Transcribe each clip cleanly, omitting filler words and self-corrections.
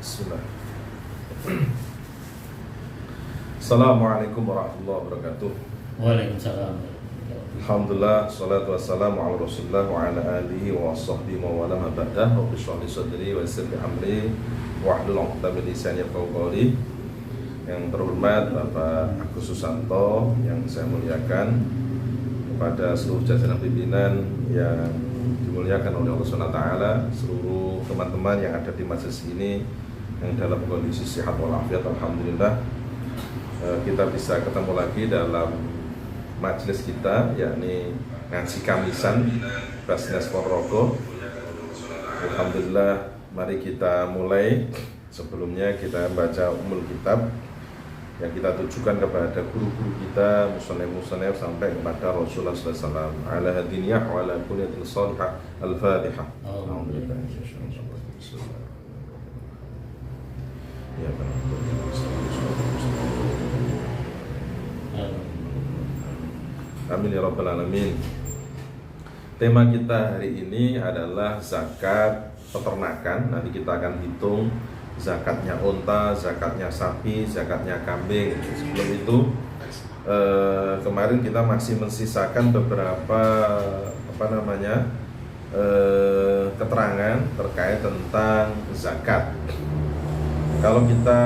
Bismillah. Assalamualaikum warahmatullahi wabarakatuh. Waalaikumsalam. Alhamdulillah, salatu wassalamu ala rasulillah wa ala alihi wa sahbihi wa wala ma ba'dah. Rabbi shrah li sadri wa yassir li amri wahlul 'uqdatam min lisani yafqahu qawli. Yang terhormat Bapak Agus Susanto yang saya muliakan, kepada seluruh jajaran pimpinan yang dimuliakan oleh Allah Subhanahu wa taala, seluruh teman-teman yang ada di majelis ini yang dalam kondisi sehat walafiat, alhamdulillah. Kita bisa ketemu lagi dalam majelis kita, yakni ngaji Kamisan Basnas Ponorogo. Alhamdulillah, mari kita mulai. Sebelumnya kita baca umul kitab yang kita tujukan kepada guru-guru kita, musannif-musannif sampai kepada Rasulullah sallallahu alaihi wasallam. Ala hadiniyah wa ala kunyatil salihah. Al-Fatihah. Alhamdulillah. Ya, amin ya rabbal alamin. Tema kita hari ini adalah zakat peternakan. Nanti kita akan hitung zakatnya unta, zakatnya sapi, zakatnya kambing. Sebelum itu kemarin kita masih mensisakan beberapa keterangan terkait tentang zakat. Kalau kita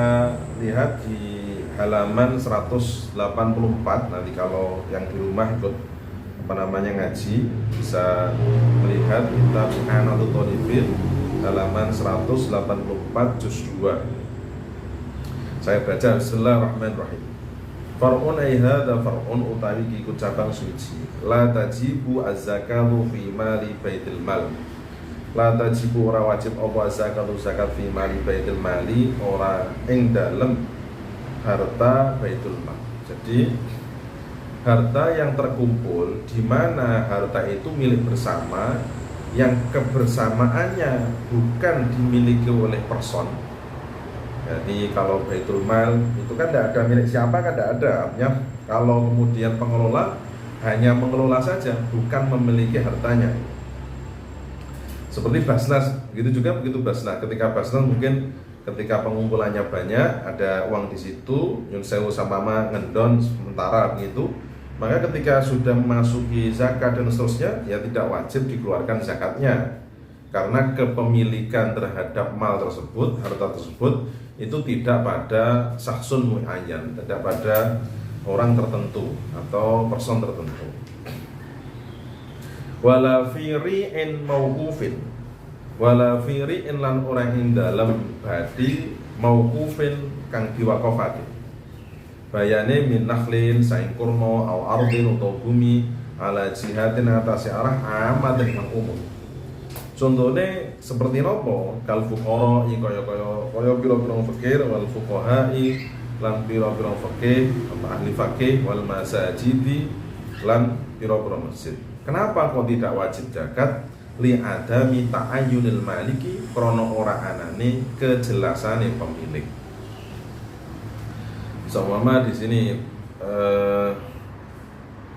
lihat di halaman 184, nanti kalau yang di rumah ikut ngaji bisa melihat kitab Anadul Thalibin halaman 184 juz 2. Saya baca, bismillahirrahmanirrahim. Far'un ay hadza far'un utawi iku cabang suci. La tajibu az-zakatu fi mali baitil mal. La tajibu ora wajib apa zakatu zakat fi mali baitil mali, ora ing dalem harta baitul mal. Jadi harta yang terkumpul di mana harta itu milik bersama, yang kebersamaannya bukan dimiliki oleh person. Jadi kalau baitul mal itu kan tidak ada milik siapa, kan tidak ada. Artinya kalau kemudian pengelola hanya mengelola saja, bukan memiliki hartanya. Seperti Basnas, begitu juga begitu Basnas. Ketika Basnas mungkin ketika pengumpulannya banyak, ada uang di situ, nyun sewu sama ngendon sementara begitu, maka ketika sudah memasuki zakat dan seterusnya, ya tidak wajib dikeluarkan zakatnya, karena kepemilikan terhadap mal tersebut, harta tersebut itu tidak pada sahsun muayyan, tidak pada orang tertentu atau person tertentu. Wala firi'in mauqufin, wala firi'in lan orang ing dalem badi mauqufin kang diwaqafake. Bayane min nakhlin saing kurma au ardin utawa bumi ala jihatin atase arah amat kang umum. Contohnya seperti nopo? Kal fuqara iki kaya pira-pira fakir, wal fuqaha'i lan pira-pira fakih, ahli fakih, wal masajidi lan pira-pira masjid. Kenapa kok tidak wajib zakat? Li adami ta'ayyunil maliki, krana ora anane kejelasane pemilik. Seumpama di sini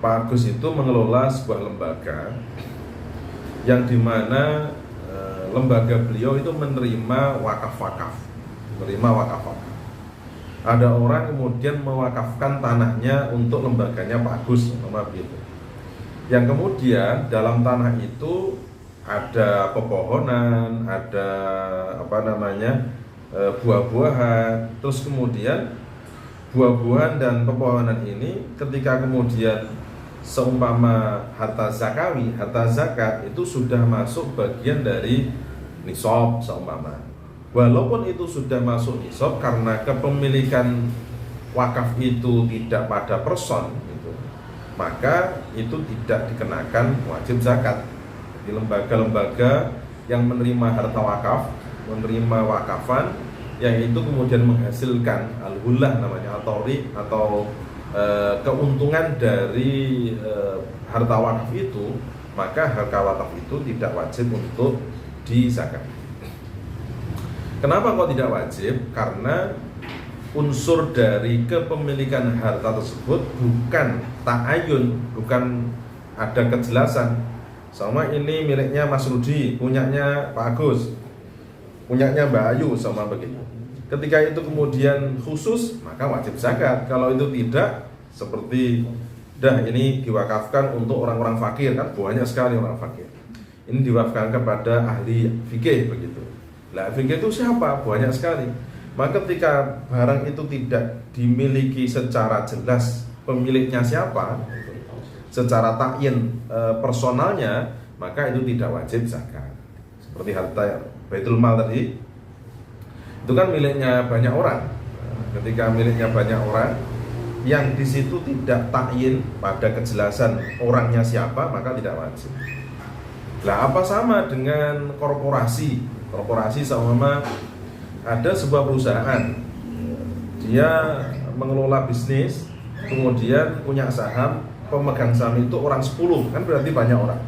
Pak Agus itu mengelola sebuah lembaga yang dimana lembaga beliau itu menerima wakaf-wakaf. Ada orang kemudian mewakafkan tanahnya untuk lembaganya Pak Agus, begitu. Yang kemudian dalam tanah itu ada pepohonan, ada buah-buahan. Terus kemudian buah-buahan dan pepohonan ini ketika kemudian seumpama harta zakawi, harta zakat itu sudah masuk bagian dari nisab seumpama. Walaupun itu sudah masuk nisab, karena kepemilikan wakaf itu tidak pada person gitu, maka itu tidak dikenakan wajib zakat. Di lembaga-lembaga yang menerima harta wakaf, menerima wakafan yang itu kemudian menghasilkan al-hullah namanya, atau keuntungan dari harta wakaf itu, maka harta wakaf itu tidak wajib untuk dizakat. Kenapa kok tidak wajib? Karena unsur dari kepemilikan harta tersebut bukan ta'ayun, bukan ada kejelasan. Sama ini miliknya Mas Rudi, punyanya Pak Agus. punyanya Mbak Ayu sama begitu. Ketika itu kemudian khusus, maka wajib zakat. Kalau itu tidak, seperti ini diwakafkan untuk orang-orang fakir, kan banyak sekali orang fakir. Ini diwakafkan kepada ahli fikih begitu. Nah, fikih itu siapa? Banyak sekali. Maka ketika barang itu tidak dimiliki secara jelas pemiliknya siapa, secara takyin personalnya, maka itu tidak wajib zakat. Seperti harta Baitul Mal tadi, itu kan miliknya banyak orang. Ketika miliknya banyak orang, yang di situ tidak takyin pada kejelasan orangnya siapa, maka tidak wajib. Lah, apa sama dengan korporasi? Korporasi sama ada sebuah perusahaan, dia mengelola bisnis, kemudian punya saham, pemegang saham itu orang 10, kan berarti banyak orang.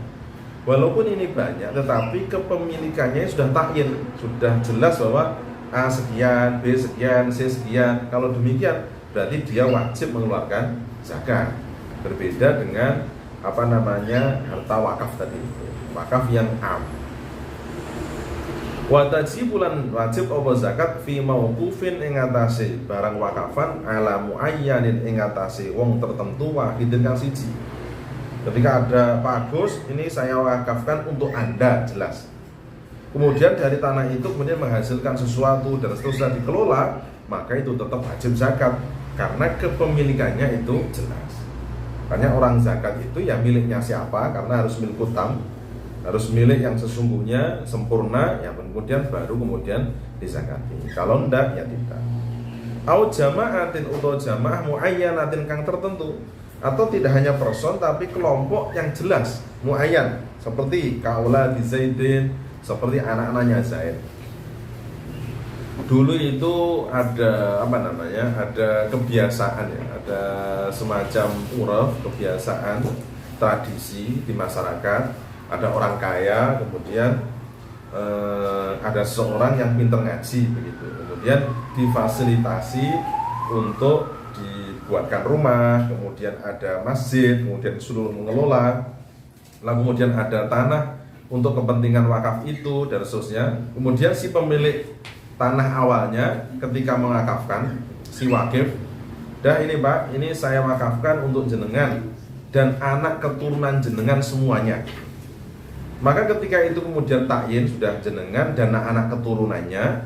Walaupun ini banyak, tetapi kepemilikannya sudah takyin, sudah jelas bahwa A sekian, B sekian, C sekian. Kalau demikian, berarti dia wajib mengeluarkan zakat. Berbeda dengan harta wakaf tadi, wakaf yang am. Watajibulan wajib apa zakat fi mauqufin ing atase barang wakafan ala muayyanin ing atase wong tertentu wahidin kang siji. Ketika ada Pak Agus, ini saya wakafkan untuk Anda, jelas. Kemudian dari tanah itu kemudian menghasilkan sesuatu dan seterusnya dikelola, maka itu tetap wajib zakat karena kepemilikannya itu jelas. Makanya orang zakat itu ya miliknya siapa, karena harus milik utam, harus milik yang sesungguhnya sempurna, yang kemudian dizakati. Kalau enggak ya tidak. Au jama'atin atau jamaah muayyanatin kang tertentu, atau tidak hanya person tapi kelompok yang jelas muayyan, seperti kaula di Zaidin, seperti anak-anaknya Zaid. Dulu itu ada ada kebiasaan ya, ada semacam uraf, kebiasaan, tradisi di masyarakat. Ada orang kaya, kemudian ada seseorang yang pintar ngaji begitu. Kemudian difasilitasi untuk dibuatkan rumah, kemudian ada masjid, kemudian disuruh mengelola, lalu kemudian ada tanah untuk kepentingan wakaf itu dan seterusnya. Kemudian si pemilik tanah awalnya ketika mengakafkan, si wakif, dah ini Pak, ini saya wakafkan untuk jenengan dan anak keturunan jenengan semuanya. Maka ketika itu kemudian takyin sudah jenengan dan anak keturunannya,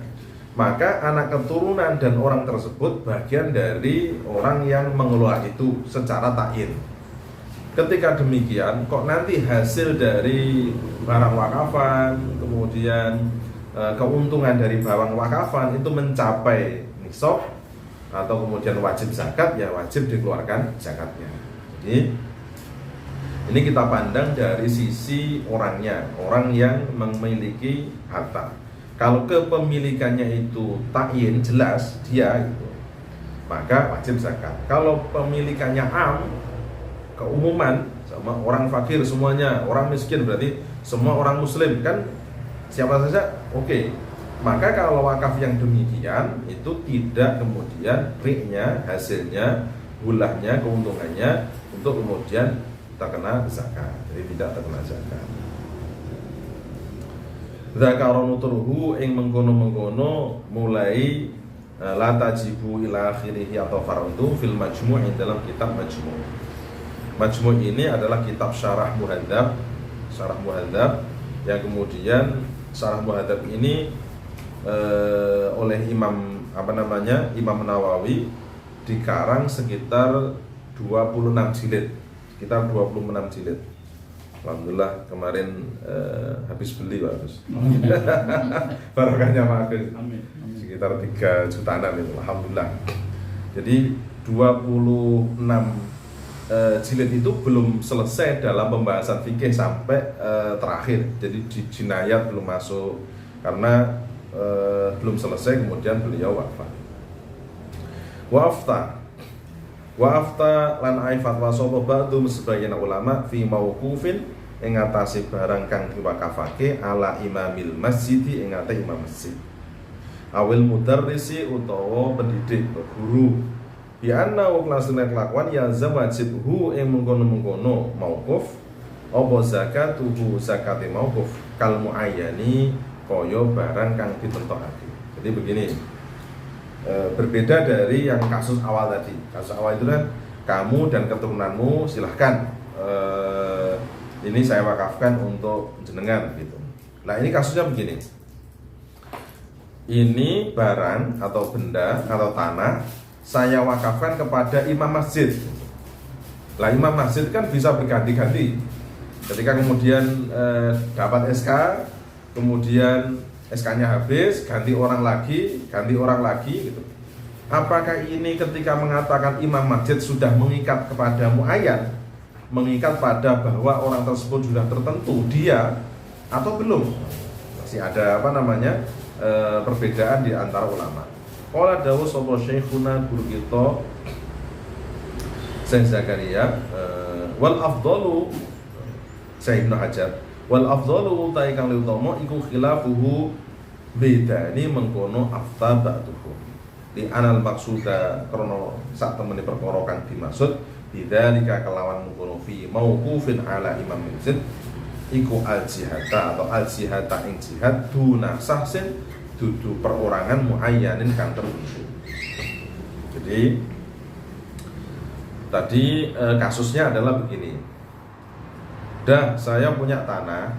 maka anak keturunan dan orang tersebut bagian dari orang yang mengelola itu secara takyin. Ketika demikian, kok nanti hasil dari barang wakafan, kemudian keuntungan dari barang wakafan itu mencapai nisab atau kemudian wajib zakat, ya wajib dikeluarkan zakatnya. Jadi ini kita pandang dari sisi orangnya, orang yang memiliki harta. Kalau kepemilikannya itu takyin jelas dia itu, maka wajib zakat. Kalau pemilikannya am, keumuman, sama orang fakir semuanya, orang miskin berarti semua orang muslim, kan siapa saja oke. Maka kalau wakaf yang demikian itu tidak kemudian riknya, hasilnya, bulahnya, keuntungannya untuk kemudian terkena zakat, jadi tidak terkena zakat. Zakaron uturhu ing mengkono-mengkono mulai la tajibu ila akhirih atau fardu fil majmu' dalam kitab majmu'. Majmu' ini adalah kitab syarah muhadzab yang kemudian syarah muhadzab ini oleh Imam Nawawi dikarang sekitar 26 jilid. Sekitar 26 jilid. Alhamdulillah kemarin habis beli Pak Agus. Barokahnya Pak Agus. Sekitar 3 jutaan itu, alhamdulillah. Jadi 26 jilid itu belum selesai dalam pembahasan fikih sampai terakhir. Jadi di jinayat belum masuk karena belum selesai, kemudian beliau wafat. Wafta lan ai fatwa sapa ba'du sebagian ulama fi mauqufin ing atase barang kang diwakafake ala imamil masjid ing atase imam masjid. Awil mudarrisi utawa pendidik guru. Bi anna wa klasne kelakuan ya wajib hu ing mengkono-mengkono mauquf apa zakatuhu zakate mauquf kal muayyani koyo barang kang ditentokake. Jadi begini, berbeda dari yang kasus awal tadi. Kasus awal itu kan kamu dan keturunanmu silahkan ini saya wakafkan untuk jenengan gitu. Nah ini kasusnya begini, ini barang atau benda atau tanah saya wakafkan kepada imam masjid. Lah imam masjid kan bisa berganti-ganti. Ketika kemudian dapat SK, kemudian SK-nya habis, ganti orang lagi gitu. Apakah ini ketika mengatakan imam masjid sudah mengikat kepada muayyan, mengikat pada bahwa orang tersebut sudah tertentu dia atau belum? Masih ada perbedaan di antara ulama. Qala dawu sapa syekhuna guru kita Syekh Zakaria wal afdalu Syekh Ibnu Hajar wal afdalu utai kang utama iku khilafuhu bedane mengkono afta ba'duhu di anal maksuda krana sak temene perkara kang dimaksud bidzalika kelawan mengkono fi mauqufin ala imam masjid iku al jihata atau al jihata ing jihad duna sahsin dudu perorangan muayyanin kang tertentu. Jadi tadi kasusnya adalah begini. Saya punya tanah,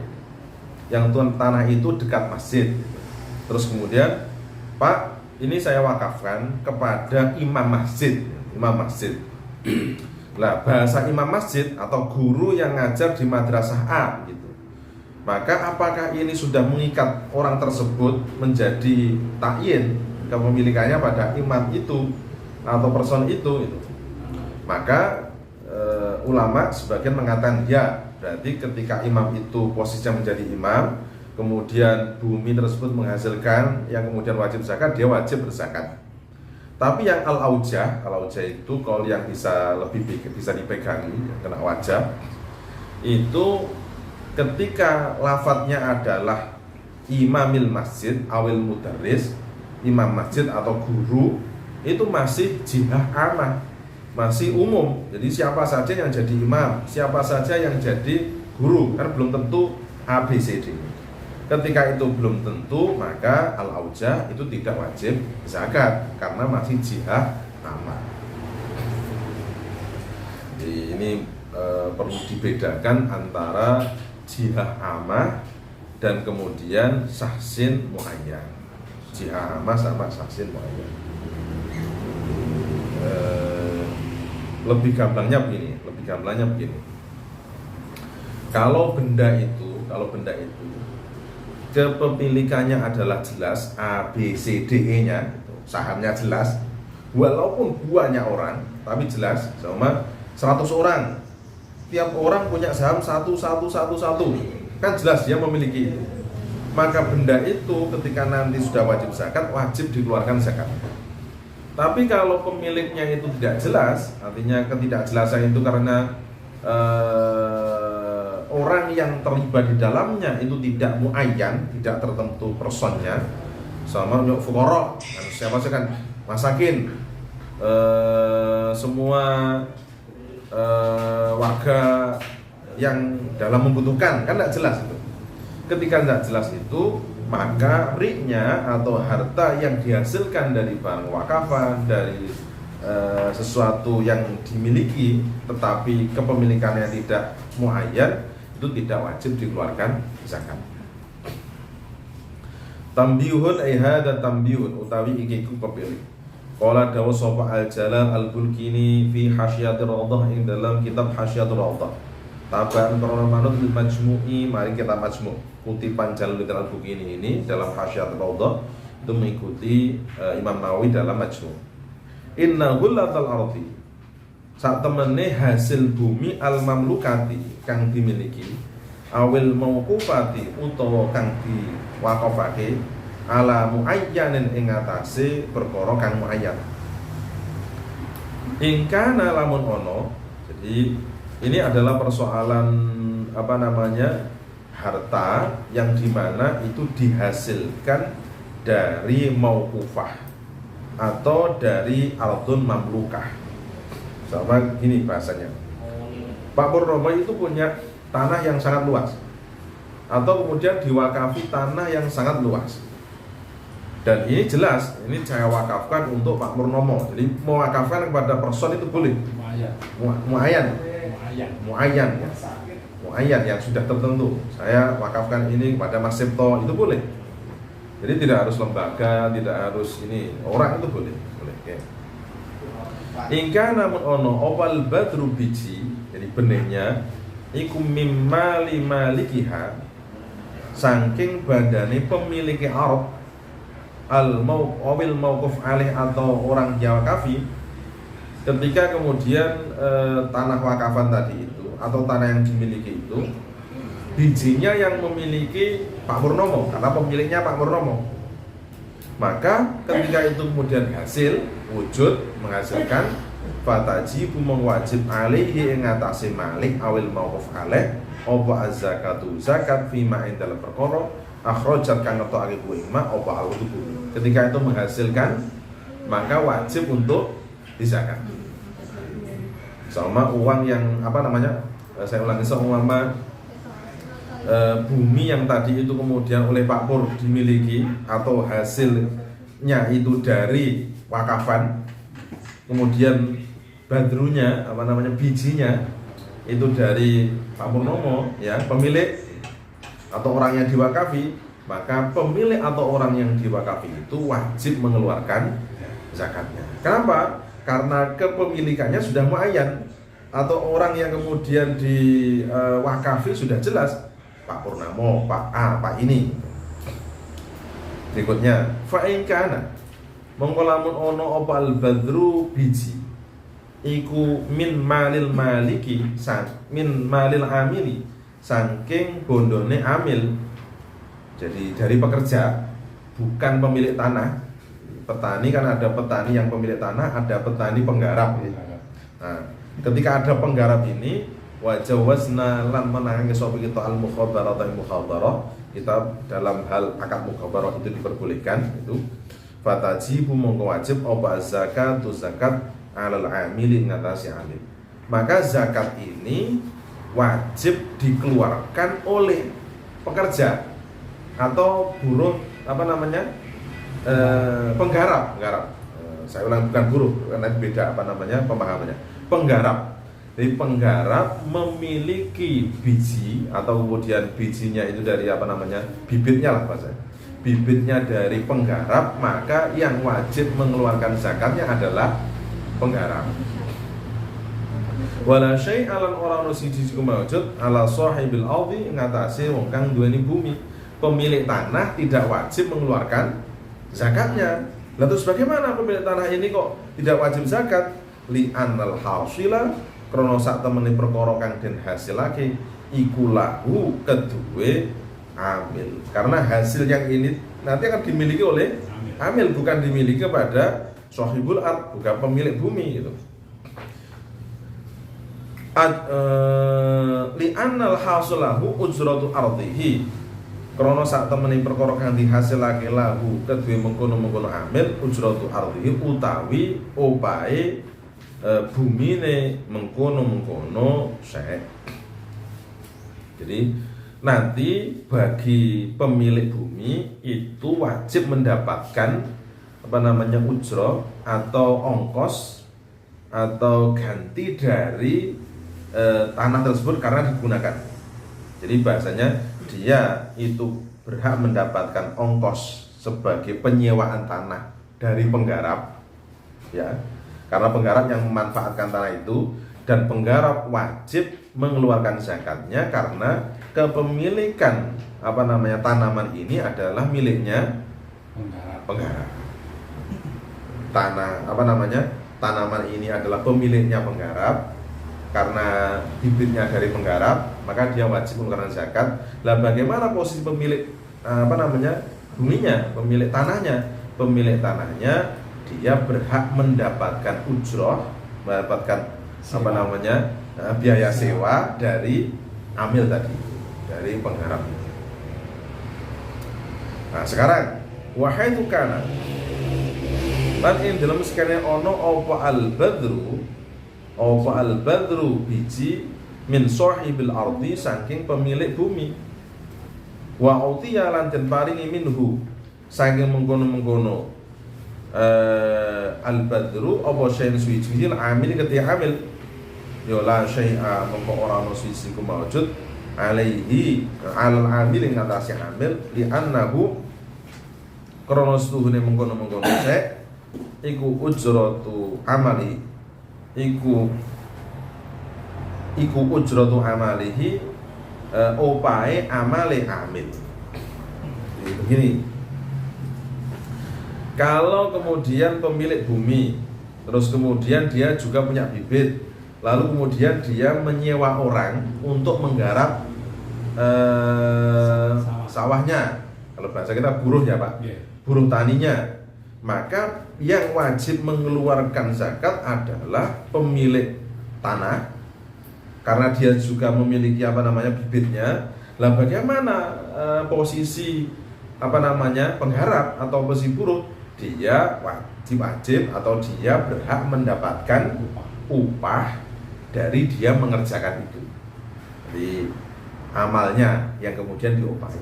yang tanah itu dekat masjid. Terus kemudian, Pak, ini saya wakafkan kepada imam masjid. Lah bahasa imam masjid atau guru yang ngajar di madrasah A gitu. Maka apakah ini sudah mengikat orang tersebut menjadi takyin kepemilikannya pada imam itu atau person itu gitu. Maka ulama sebagian mengatakan ya, berarti ketika imam itu posisinya menjadi imam, kemudian bumi tersebut menghasilkan yang kemudian wajib zakat, dia wajib berzakat. Tapi yang al-aujah itu kalau yang bisa dipegangi, kena wajah, itu ketika lafadznya adalah imamil masjid awil mudarris, imam masjid atau guru, itu masih jihah amah, masih umum. Jadi siapa saja yang jadi imam, siapa saja yang jadi guru, kan belum tentu ABCD. Ketika itu belum tentu, maka al-aujah itu tidak wajib zakat karena masih jihah amah. Jadi ini perlu dibedakan antara jihah amah dan kemudian sahsin muayyan. Jihah amah sama sahsin muayyan. Lebih gamblangnya begini. Kalau benda itu kepemilikannya adalah jelas A, B, C, D, E-nya, sahamnya jelas, walaupun banyak orang, tapi jelas, sama 100 orang, tiap orang punya saham 1, kan jelas dia memiliki itu. Maka benda itu ketika nanti sudah wajib zakat, wajib dikeluarkan zakat. Tapi kalau pemiliknya itu tidak jelas, artinya ketidakjelasan itu karena orang yang terlibat di dalamnya itu tidak muayyan, tidak tertentu personnya, sama fuqara, siapa sih kan masakin, semua warga yang dalam membutuhkan, kan tidak jelas itu. Ketika tidak jelas itu, maka riknya atau harta yang dihasilkan dari barang wakafan, dari sesuatu yang dimiliki tetapi kepemilikannya tidak muayyan, itu tidak wajib dikeluarkan zakat. Tambihun dan tambihun utawi iki ku pepilih. Qala dawu sapa al-Jalal al-Bulkini fi Hasyiatir Rawdah ing dalam kitab Hasyiatur Rawdah. Tabaan krono manut lil majmu'i, mari kita majmu'. Kutipan Jalaluddin al-Bulkini ini dalam Hasyiatur Rawdah itu mengikuti Imam Nawawi dalam Majmu'. Inna ghullatal ardi, sak temene hasil bumi al-mamlukati kang dimiliki, awil mauqufati utawa kang diwakafake ala muayyanin ing atase perkara kang muayyan. Ingkana lamun ono, jadi ini adalah persoalan harta yang dimana itu dihasilkan dari mauqufah atau dari ardun mamlukah. Sama gini bahasanya, Pak Purnomo itu punya tanah yang sangat luas, atau kemudian diwakafi tanah yang sangat luas. Dan ini jelas, ini saya wakafkan untuk Pak Purnomo. Jadi mewakafkan kepada person itu boleh. Muayyan yang sudah tertentu. Saya wakafkan ini kepada Mas Septo, itu boleh. Jadi tidak harus lembaga, tidak harus ini, orang itu boleh. Okay. Ingka namun ono opal badru biji, jadi benihnya iku mimali malikiha, saking badane pemiliki Arab al-awil mauquf alih atau orang Jawa kafi, ketika kemudian tanah wakafan tadi itu atau tanah yang dimiliki itu bijinya yang memiliki Pak Purnomo, karena pemiliknya Pak Purnomo, maka ketika itu kemudian hasil wujud menghasilkan fatajibu mewajib alaihi ing atase malik awil mauquf alaih apa az-zakatu zakat fima ing dalam perkara akhrajat kang ngetokake kuwi ma apa al-wudu. Ketika itu menghasilkan maka wajib untuk dizakat. Sama uang yang saya ulangi, seumpama bumi yang tadi itu kemudian oleh Pak Pur dimiliki atau hasilnya itu dari wakafan, kemudian badrunya bijinya itu dari Pak Purnomo, ya, pemilik atau orang yang diwakafi, maka pemilik atau orang yang diwakafi itu wajib mengeluarkan zakatnya. Kenapa? Karena kepemilikannya sudah muayyan, atau orang yang kemudian diwakafi sudah jelas, Pak Purnomo, Pak A, Pak ini. Berikutnya, fa in kana mongko lamun ono apa al badru biji iku min malil maliki min malil amili, saking bondone amil. Jadi dari pekerja, bukan pemilik tanah. Petani kan ada petani yang pemilik tanah, ada petani penggarap. Nah, ketika ada penggarap ini wajawazna lan menangi sapa kita al mukhabarah atau mukhabarah, kita dalam hal akad mukhabarah itu diperbolehkan itu fatajibu mongko wajib apa zakat alal amili ngatasi amil. Maka zakat ini wajib dikeluarkan oleh pekerja atau buruh penggarap. Saya ulang, bukan buruh karena beda pemahamannya. Penggarap. Jadi penggarap memiliki biji atau kemudian bijinya itu dari bibitnya lah bahasa. Bibitnya dari penggarap, maka yang wajib mengeluarkan zakatnya adalah penggarap. Wala syai'alan orang siji kumawujud ala sahibil ardi ngatasi wong kang duweni bumi. Pemilik tanah tidak wajib mengeluarkan zakatnya. Lah terus bagaimana pemilik tanah ini kok tidak wajib zakat? Li anal hasila krana sak temene perkara kang den hasilake iku lahu kedue amil. Karena hasil yang ini nanti akan dimiliki oleh amil, bukan dimiliki kepada sahibul ard, bukan pemilik bumi gitu. Li annal hasilahu ujratu ardihi, krana sak temene perkara kang dihasilake lahu kedue mengkono-mengkono amil ujratu ardihi utawi opahe bumine mengkono-mengkono syek. Jadi nanti bagi pemilik bumi itu wajib mendapatkan ujroh atau ongkos atau ganti dari tanah tersebut karena digunakan. Jadi bahasanya dia itu berhak mendapatkan ongkos sebagai penyewaan tanah dari penggarap, ya, karena penggarap yang memanfaatkan tanah itu, dan penggarap wajib mengeluarkan zakatnya karena kepemilikan tanaman ini adalah miliknya penggarap. Tanaman ini adalah pemiliknya penggarap karena bibitnya dari penggarap, maka dia wajib mengeluarkan zakat. Lah bagaimana posisi pemilik buminya, pemilik tanahnya? Pemilik tanahnya dia berhak mendapatkan ujroh, mendapatkan biaya sewa dari amil tadi, dari penggarap. Nah sekarang wahai tukana lan ing dalam sekalian ono apa al badru biji min sahibil ardi saking pemilik bumi. Wa utiya lan den paringi minhu saking mengkono-mengkono al-badru apa syai'un suci amil ketika amil ya la syai'a mongko ora ono siji ku maujud alaihi alal amil ing atase amil li annahu krana setuhune mengkono-mengkono sek iku ujratu amali iku ujratu amalihi opae amale amil. Jadi begini, kalau kemudian pemilik bumi terus kemudian dia juga punya bibit, lalu kemudian dia menyewa orang untuk menggarap sawahnya, kalau bahasa kita buruh ya Pak, buruh taninya, maka yang wajib mengeluarkan zakat adalah pemilik tanah karena dia juga memiliki bibitnya. Lah bagaimana posisi penggarap atau posisi buruh? Dia wajib atau dia berhak mendapatkan upah dari dia mengerjakan itu. Jadi amalnya yang kemudian diupahi.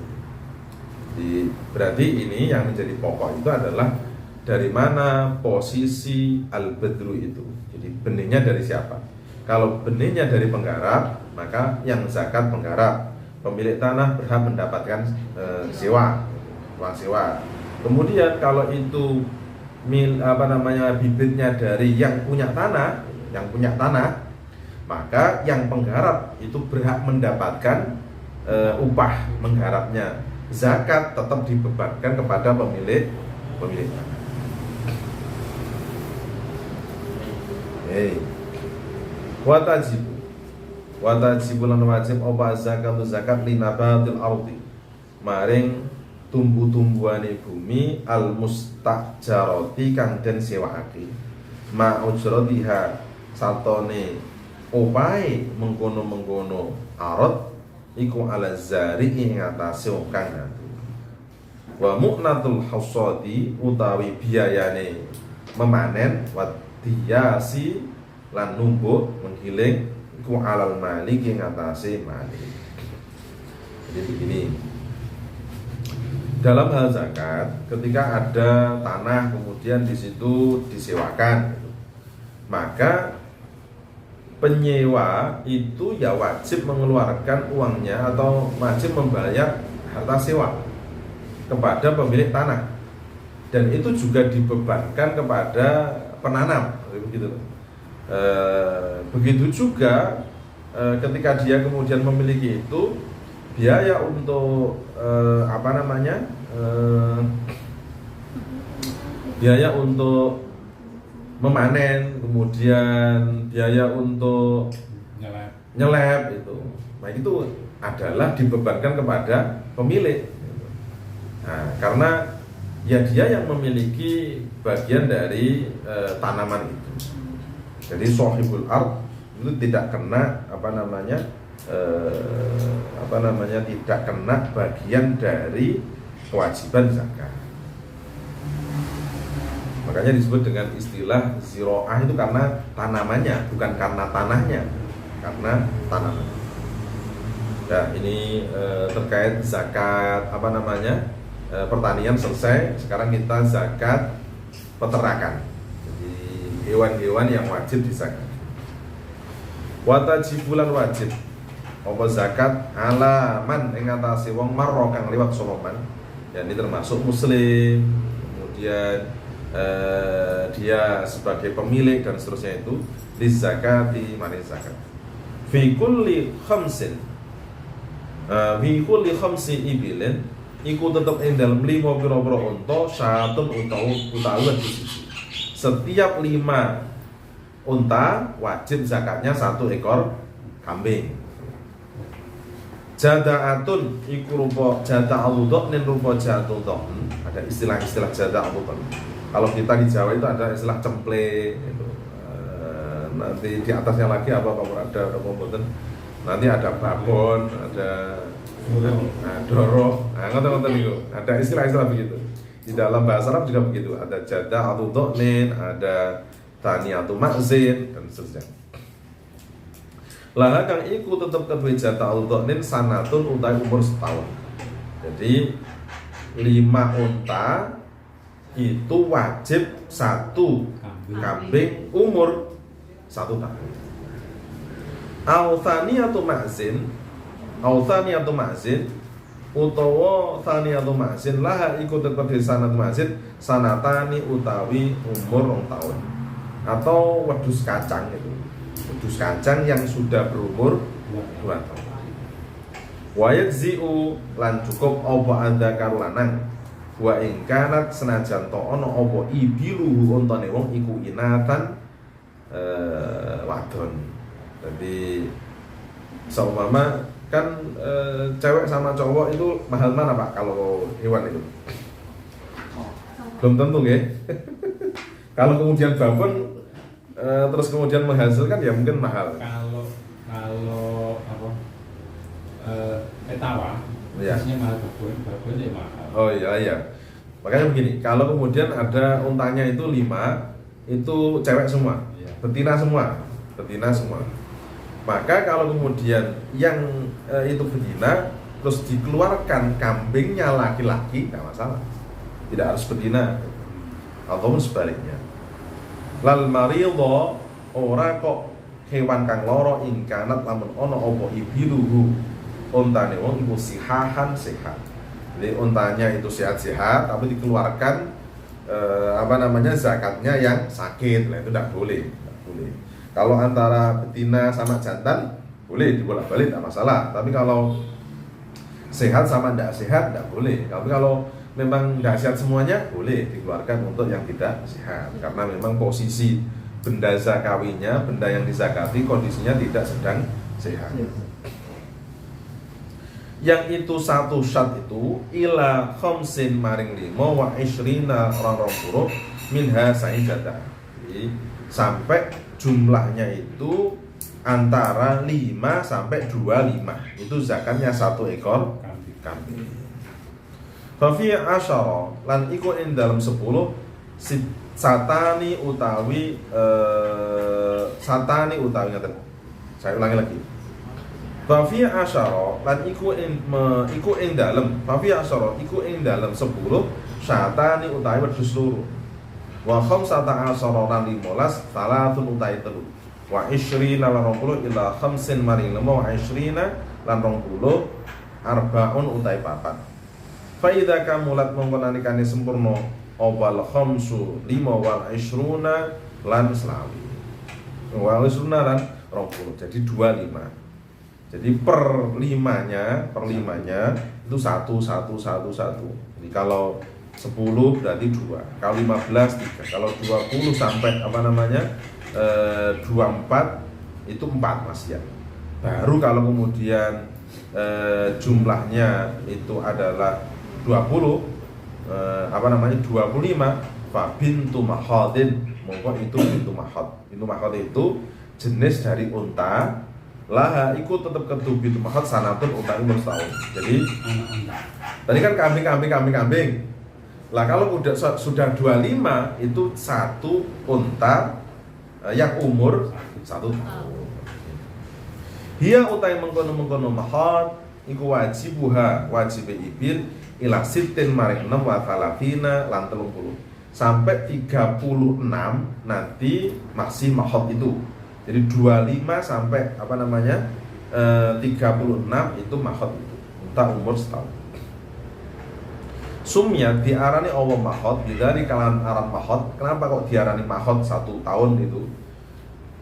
Jadi berarti ini yang menjadi pokok itu adalah dari mana posisi al-badru itu. Jadi benihnya dari siapa? Kalau benihnya dari penggarap, maka yang zakat penggarap. Pemilik tanah berhak mendapatkan sewa, uang sewa. Kemudian kalau itu bibitnya dari yang punya tanah, maka yang penggarap itu berhak mendapatkan upah menggarapnya. Zakat tetap dibebankan kepada pemilik tanah. Watajibu lan wajib apa zakat linabatil ardi maring tumbuh-tumbuhane bumi al mustajarati kang den sewaake ma ujratiha satone opae mengkono-mengkono arad iku ala zari ing atase kang ngatu wa mu'natul hasadi utawi biayane memanen wa diyasi lan numbuk menggiling iku alal malik ing atase malik. Jadi begini, dalam hal zakat ketika ada tanah kemudian di situ disewakan, maka penyewa itu ya wajib mengeluarkan uangnya atau wajib membayar harta sewa kepada pemilik tanah, dan itu juga dibebankan kepada penanam, begitu. Begitu juga ketika dia kemudian memiliki itu biaya untuk biaya untuk memanen, kemudian biaya untuk nyelep itu, nah itu adalah dibebankan kepada pemilik. Nah, karena ya dia yang memiliki bagian dari tanaman itu. Jadi sohibul ard itu tidak kena tidak kena bagian dari kewajiban zakat. Makanya disebut dengan istilah ziro'ah itu karena tanamannya, bukan karena tanahnya, karena tanaman. Nah ini terkait zakat pertanian selesai. Sekarang kita zakat peternakan. Jadi hewan-hewan yang wajib dizakat. Watajibulan wajib apa zakat ala man ing atase wong marro kang liwat sapa man. Ya ini termasuk muslim, kemudian dia sebagai pemilik dan seterusnya itu di zakati manis zakat. Fi kulli khamsin khamsi ibilin iku tetep ing dalem 5 pira-pira unta syatun utawa siji. Setiap 5 unta wajib zakatnya 1 ekor kambing. Jada'atun iku rupa jada'udhok nin rupa jada'udhok. Ada istilah-istilah jada'udhok. Kalau kita di Jawa itu ada istilah cemple itu. Nanti di atasnya lagi ada kompoten. Nanti ada babon, ada doro. Nah, ngoten-ngoten niku. Ada istilah-istilah begitu. Di dalam bahasa Arab juga begitu. Ada jada'udhok nin, ada taniyatu ma'zin dan seterusnya. Lah kang iku tetep kedue jatah udhnin sanatun utawi umur setahun. Jadi 5 unta itu wajib 1 kambing umur 1 tahun. Thaniyatu ma'zin utawa thaniyatu ma'zin laha iku tetep sanatu ma'zin sanatani utawi umur 2 tahun. Atau wedhus kacang itu. Wedhus kacang yang sudah berumur 2 tahun. Wa yajzi'u lan cukup apa adzakar lanang wa ing kanat senajan to ana apa ibiluhu untane wong iku inatan wadon. Jadi seumpama kan cewek sama cowok itu mahal mana Pak kalau hewan itu? Belum tentu ya. Kalau kemudian babon terus kemudian menghasilkan ya mungkin mahal. Kalau apa etawa, ya. Biasanya mahal babon ya mahal. Oh iya. Makanya begini, kalau kemudian ada untanya itu 5, itu cewek semua, Iya. betina semua. Maka kalau kemudian yang itu betina terus dikeluarkan kambingnya laki-laki, nggak masalah, tidak harus betina, ataupun sebaliknya. Lal maridho ora kok hewan kang loro ingkanat lamun ono opo ibiluhu untane wong iku sihahan sehat. Jadi untanya itu sehat-sehat tapi dikeluarkan zakatnya yang sakit. Nah itu tidak boleh. Kalau antara betina sama jantan boleh dibolak-balik, tidak masalah. Tapi kalau sehat sama tidak sehat tidak boleh. Tapi kalau memang tidak sehat semuanya boleh dikeluarkan untuk yang tidak sehat. Karena memang posisi benda zakawinya, benda yang dizakati kondisinya tidak sedang sehat. Yang itu satu syat itu ila khamsin maring 5 wa ishrina orang minha sa'ijadah. Jadi sampai jumlahnya itu antara 5 sampai 25. Itu zakatnya 1 ekor kambing. Fa fi asyara lan iku ing dalam 10 satani utawi ngaten. Saya ulangi lagi. Fa fi asyara lan iku ing dalem 10 satani utawi wedhus loro. Wa khamsata asyara lan 15 salatun utawi 3. Wa ishrina lan 20 ila khamsin maring 5 wa ishrina lan 20 arbaun utawi 4. Fa idza kamulat mongko nalikane sempurna awal khamsu 5 wal ishruna lan selawi. Wal ishruna lan 20. Jadi 25. Jadi per limanya itu 1. Jadi kalau 10 berarti 2. Kalau 15 3. Kalau 20 sampai 24 itu 4 Mas ya. Baru kalau kemudian jumlahnya itu adalah 25 fa bintu mahadin mongko itu bintu mahad. Bintu mahad itu jenis dari unta. Laha ikut tetap ketu bintu mahad sanatun unta umur setahun. Jadi tadi kan kambing. Lah kalau sudah 25 itu 1 unta yang umur 1 tahun. Dia utai mengkono mahad iku wajib ibil ila sitin maring 6 wa talafina lan 30 sampai 36 nanti masih mahad itu. Jadi 25 sampai 36 itu mahad itu unta umur setahun. Sumya diarani Allah mahad dari kalangan aran mahad. Kenapa kok diarani mahad 1 tahun itu?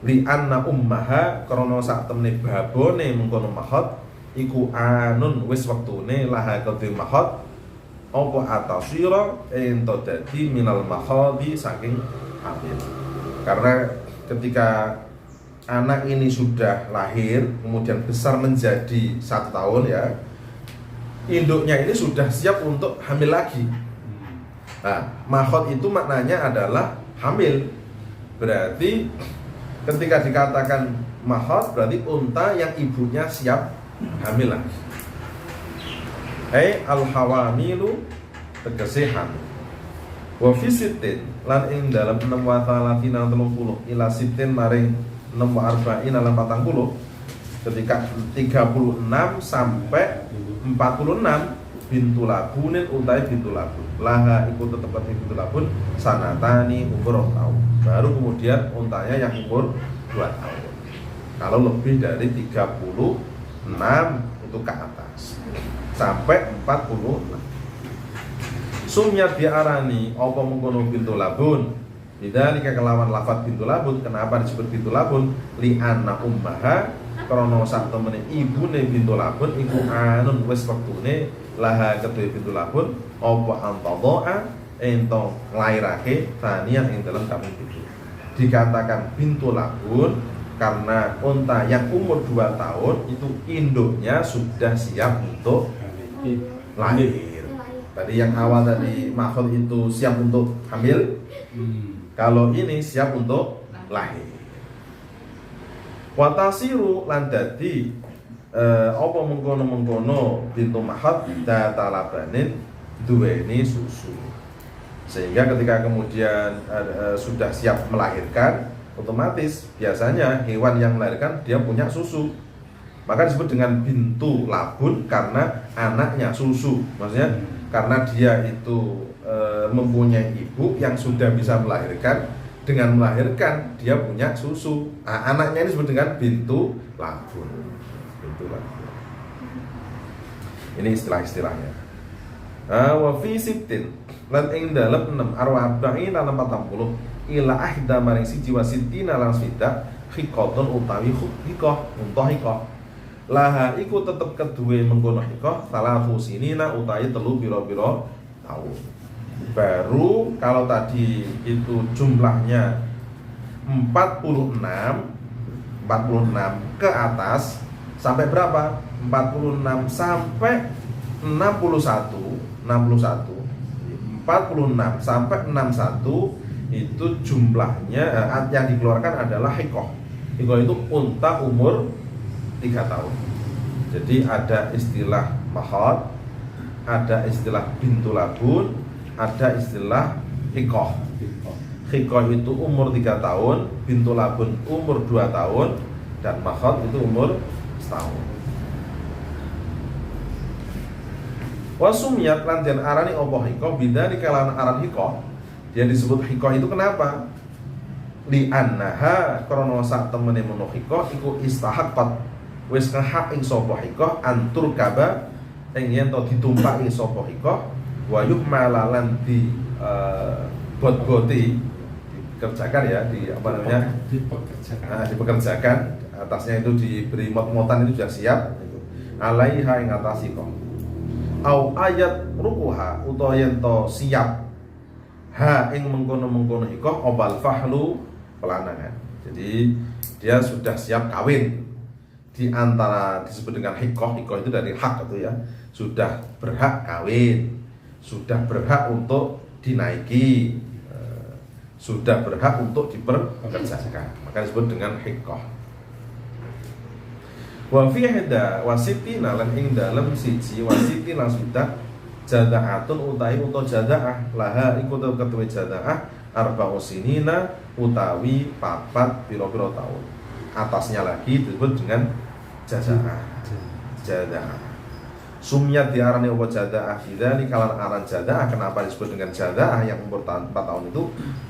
Li anna ummaha krana sak temne babone mengkono mahad iku anun wis wektune laha kedhe mahad apa atasira ento dadi minal mahadi saking hamil. Karena ketika anak ini sudah lahir kemudian besar menjadi 1 tahun ya, induknya ini sudah siap untuk hamil lagi. Nah, mahad itu maknanya adalah hamil. Berarti ketika dikatakan mahad berarti unta yang ibunya siap hamil lagi. Al-hawamilu tegese hamil. Wa fi sittin lan ing dalam 6 wa 30 ila sittin maring 6 wa arba'in lan 40. Ketika 36 sampai 46 bintu labunin utai bintu labun. Laha iku tetep kedue bintu labun sanatani umur 2 tahun. Baru kemudian untanya yang umur 2 tahun. Kalau lebih dari 36 itu ke atas sampai 46. Sumyat diarani apa mengkono bintu labun. Bidzalika kelawan lafaz bintu labun. Kenapa disebut bintu labun? Li anna ummaha krana sak temene ibune bintu labun iku anun wis wektune laha kedue bintu labun apa antadha ento nglairake tanian ing dalam kami itu. Dikatakan bintu labun karena unta yang umur 2 tahun itu induknya sudah siap untuk lahir. Tadi yang awal tadi makhul itu siap untuk hamil. Kalau ini siap untuk lahir. Watasiru lan dadi apa mengkono-mengkono bintu mahad data labanin duweni susu. Sehingga ketika kemudian sudah siap melahirkan, otomatis biasanya hewan yang melahirkan dia punya susu. Maka disebut dengan bintu labun karena anaknya susu. Maksudnya karena dia itu mempunyai ibu yang sudah bisa melahirkan, dengan melahirkan dia punya susu. Nah, anaknya ini disebut dengan bintu labun. Bintu labun. Ini istilah-istilahnya. Wa fi sittin lan ing dalem 6 arba'in lan 40 ila ahda maring siji wa sittina lan swidak khiqatun utawi khiqah unta khiqah. Laha iku tetep kedue mengkono hikoh salatu sinina utawi telu pira-pira tahun. Baru kalau tadi itu jumlahnya 46 ke atas sampai berapa? 46 sampai 61 46 sampai 61 itu jumlahnya yang dikeluarkan adalah hikoh. Hikoh itu unta umur 3 tahun. Jadi ada istilah mahad, ada istilah bintu labun, ada istilah hikoh. Hikoh itu umur 3 tahun, bintu labun umur 2 tahun, dan mahad itu umur setahun. Wasumiyat lan den arani apa hikoh bidzalika lan aran hikoh. Dia disebut hikoh itu kenapa? Li annaha krana sak temene mono hikoh iku istahaqqat wis ngehak ing sapa hikoh antur kaba ing yen to ditumpaki sapa hikoh wa yuhmalalan di bot-boti dikerjakan ya di apa namanya dipekerjakan atasnya itu diberi mot-motan itu sudah siap itu alaiha ing atas hikoh au ayat rukuha utawa yen to siap ha ing mengkono-mengkono hikoh obal fahlu pelanangan. Jadi dia sudah siap kawin. Di antara disebut dengan hikoh itu dari hak itu ya, sudah berhak kawin, sudah berhak untuk dinaiki, sudah berhak untuk diperkerjakan. Maka disebut dengan hikoh. Wa fi hada wasitina lan ing dalem siji wasiti lan swidak jadaatun utawi uta jadaah laha iku ketuwe jadaah arba'u sinina utawi 4 pira-pira tahun. Atasnya lagi disebut dengan jadaah. Jadaah. Sumyat diarani apa jadaah bidzalika kalan aran jadaah. Kenapa disebut dengan jadaah yang umur 4 tahun itu?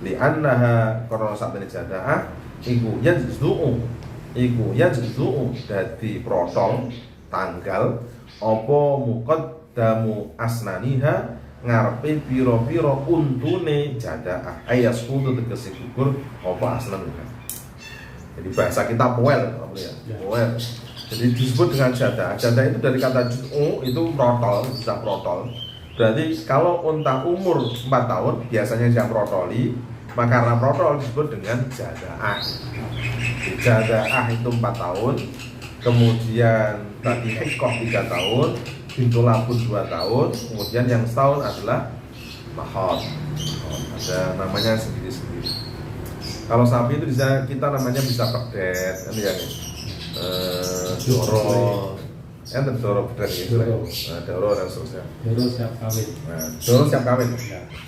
Li annaha karena satene jadaah iku yajzu'u dadi protol tanggal apa muqaddamu asnaniha ngarepe pira-pira untune jadaah ayas kudu tegese gugur apa asnanuha. Jadi bahasa kita poel ya. Poel. Jadi disebut dengan jadaah. Jadaah itu dari kata juz'u itu protol, bisa protol. Berarti kalau unta umur 4 tahun biasanya dia protoli, maka karena protol disebut dengan jadaah. Jadaah itu 4 tahun, kemudian tadi hikoh 3 tahun, bintu labun 2 tahun, kemudian yang setahun adalah mahad. Ada namanya sendiri-sendiri. Kalau sapi itu bisa kita namanya bisa pedet, kan ya. Doro, doro pedet gitu. Nah, doro dan seterusnya. Doro siap kawin. Nah, doro siap kawin.